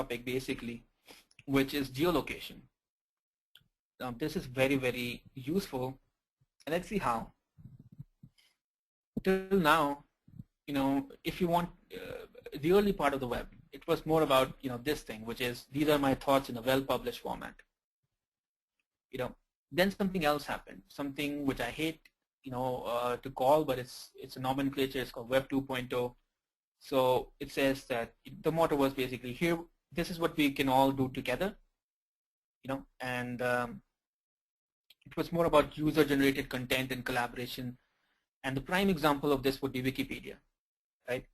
topic basically, which is geolocation. This is very, very useful, and let's see how. Till now, if you want the early part of the web, it was more about this thing, which is these are my thoughts in a well-published format. Then something else happened, something which I hate to call, but it's a nomenclature. It's called Web 2.0. So it says that the motto was basically here. This is what we can all do together, and it was more about user-generated content and collaboration. And the prime example of this would be Wikipedia, right?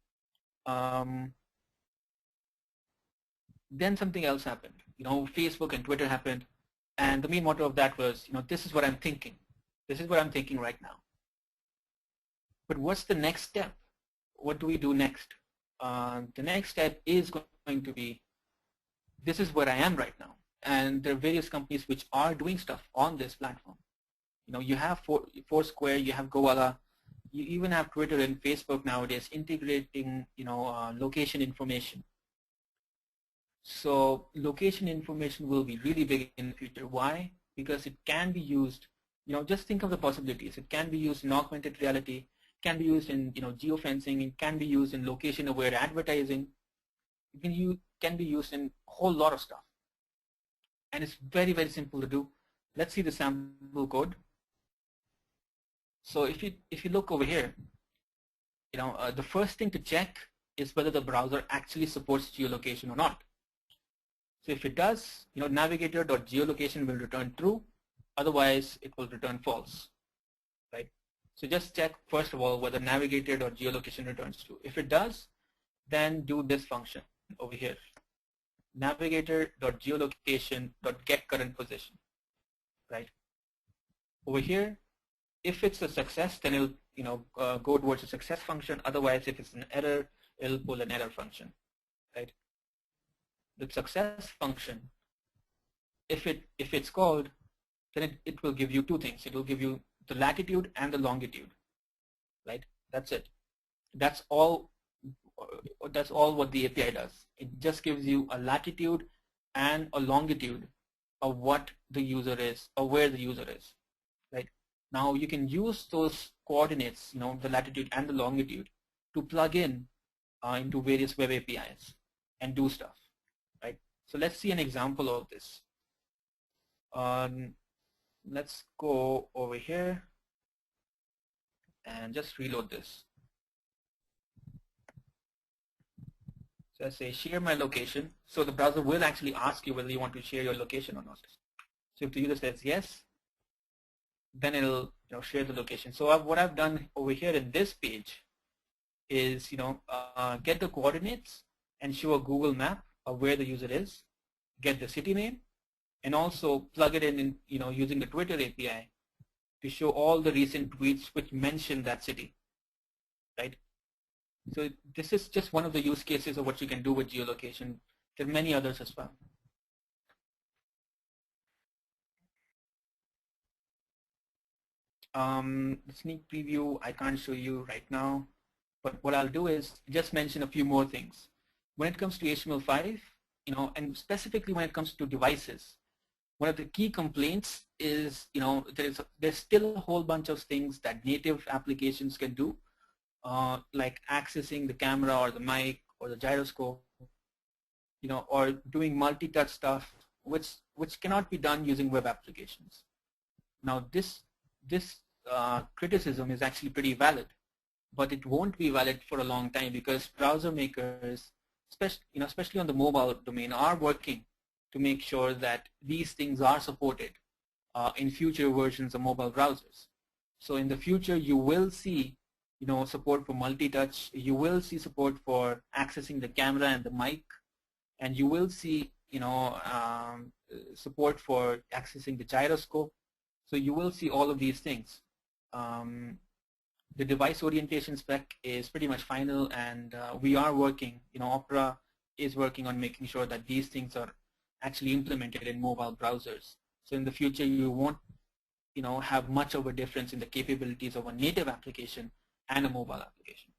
Then something else happened. Facebook and Twitter happened, and the main motto of that was, this is what I'm thinking. This is what I'm thinking right now. But what's the next step? What do we do next? The next step is going to be, this is where I am right now. And there are various companies which are doing stuff on this platform. You have Foursquare, you have Goala, you even have Twitter and Facebook nowadays integrating, location information. So location information will be really big in the future. Why? Because it can be used, just think of the possibilities. It can be used in augmented reality, it can be used in, geofencing, it can be used in location-aware advertising, it can be used in a whole lot of stuff. And it's very, very simple to do. Let's see the sample code. So if you look over here, the first thing to check is whether the browser actually supports geolocation or not. So if it does, navigator.geolocation will return true. Otherwise, it will return false, right? So just check first of all whether navigator.geolocation returns true. If it does, then do this function over here, navigator.geolocation.getCurrentPosition, right? Over here, if it's a success, then it'll go towards a success function. Otherwise, if it's an error, it'll pull an error function, right? The success function, if it's called, then it will give you two things. It will give you the latitude and the longitude, right? That's it. That's all what the API does. It just gives you a latitude and a longitude of what the user is or where the user is, right? Now you can use those coordinates, the latitude and the longitude, to plug in into various web APIs and do stuff, right? So let's see an example of this. Let's go over here and just reload this. So I say share my location. So the browser will actually ask you whether you want to share your location or not. So if the user says yes, then it'll share the location. So what I've done over here in this page is get the coordinates and show a Google map of where the user is, get the city name, and also plug it in using the Twitter API to show all the recent tweets which mention that city, right? So this is just one of the use cases of what you can do with geolocation. There are many others as well. Sneak preview, I can't show you right now, but what I'll do is just mention a few more things. When it comes to HTML5, and specifically when it comes to devices, one of the key complaints is, there's still a whole bunch of things that native applications can do, like accessing the camera or the mic or the gyroscope, or doing multi-touch stuff, which cannot be done using web applications. Now this criticism is actually pretty valid, but it won't be valid for a long time because browser makers, especially on the mobile domain, are working to make sure that these things are supported in future versions of mobile browsers. So in the future, you will see support for multi-touch. You will see support for accessing the camera and the mic, and you will see support for accessing the gyroscope. So you will see all of these things. The device orientation spec is pretty much final, and we are working, Opera is working on making sure that these things are actually implemented in mobile browsers. So in the future, you won't have much of a difference in the capabilities of a native application and a mobile application.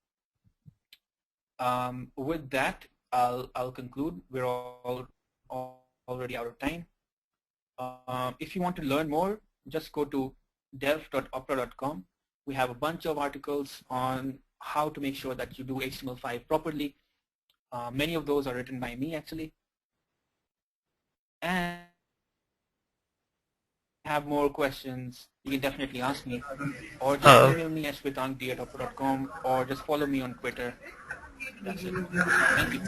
With that, I'll conclude. We're already out of time. If you want to learn more, just go to dev.opera.com. We have a bunch of articles on how to make sure that you do HTML5 properly. Many of those are written by me actually. And if you have more questions, you can definitely ask me, or just email me at shwetangd@opera.com, or just follow me on Twitter. That's it. Thank you.